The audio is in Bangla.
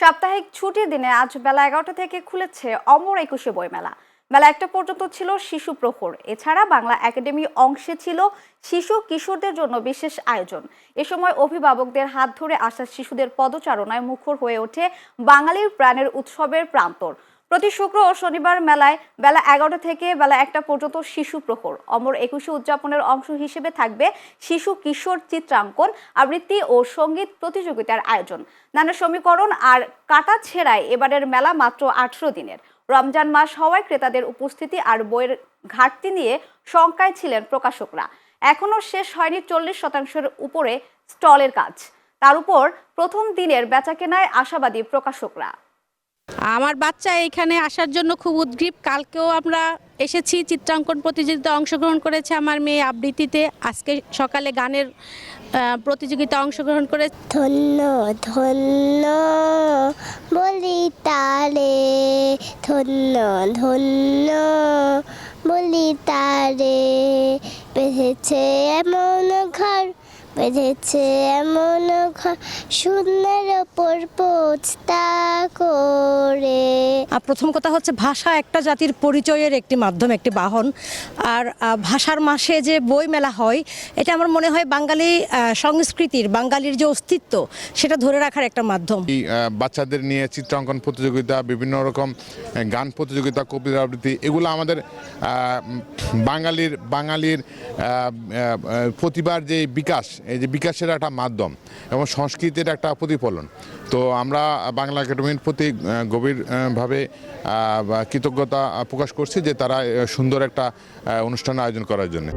সাপ্তাহিক ছুটির দিনে আজ বেলা 11টা থেকে খুলেছে অমর একুশে বইমেলা। বেলা 1টা পর্যন্ত ছিল শিশু প্রহর। এছাড়া বাংলা একাডেমি অংশে ছিল শিশু কিশোরদের জন্য বিশেষ আয়োজন। এ সময় অভিভাবকদের হাত ধরে আসা শিশুদের পদচারণায় মুখর হয়ে ওঠে বাঙালির প্রাণের উৎসবের প্রান্তর। প্রতি শুক্র ও শনিবার মেলায় বেলা 11টা থেকে বেলা 1টা পর্যন্ত শিশু প্রহর। অমর একুশে উদযাপনের অংশ হিসেবে থাকবে শিশু কিশোর চিত্রাঙ্কন, আবৃত্তি ও সঙ্গীত প্রতিযোগিতার আয়োজন। নানা সমীকরণ আর কাটা ছেঁড়ায় এবারের মেলা মাত্র 18 দিনের। রমজান মাস হওয়ায় ক্রেতাদের উপস্থিতি আর বইয়ের ঘাটতি নিয়ে শঙ্কায় ছিলেন প্রকাশকরা। এখনও শেষ হয়নি 40% উপরে স্টলের কাজ। তার উপর প্রথম দিনের বেচাকেনায় আশাবাদী প্রকাশকরা। আমার বাচ্চা এখানে আসার জন্য খুব উদ্গ্রীব। কালকেও আমরা এসেছি, চিত্রাঙ্কন প্রতিযোগিতায় অংশগ্রহণ করেছে আমার মেয়ে, আবৃত্তিতে। আজকে সকালে গানের প্রতিযোগিতায় অংশগ্রহণ করে। ধন্য ধন্য বলি তারে, ধন্য ধন্য বলি তারে, বেঁধেছে এমন ঘর, বেঁধেছে এমন ঘর, শূন্যের ওপর পোছতা করে। প্রথম কথা হচ্ছে ভাষা একটা জাতির পরিচয়ের একটি মাধ্যম, একটি বাহন। আর ভাষার মাসে যে বই মেলা হয়, এটা আমার মনে হয় বাঙালি সংস্কৃতির, বাঙালির যে অস্তিত্ব, সেটা ধরে রাখার একটা মাধ্যম। বাচ্চাদের নিয়ে চিত্রাঙ্কন প্রতিযোগিতা, বিভিন্ন রকম গান প্রতিযোগিতা, কবিতা আবৃত্তি, এগুলো আমাদের বাঙালির প্রতিভার যে বিকাশ, এই যে বিকাশের একটা মাধ্যম এবং সংস্কৃতির একটা প্রতিফলন। তো আমরা বাংলা একাডেমির প্রতি গভীরভাবে কৃতজ্ঞতা প্রকাশ করছি যে তারা সুন্দর একটা অনুষ্ঠান আয়োজন করার জন্য।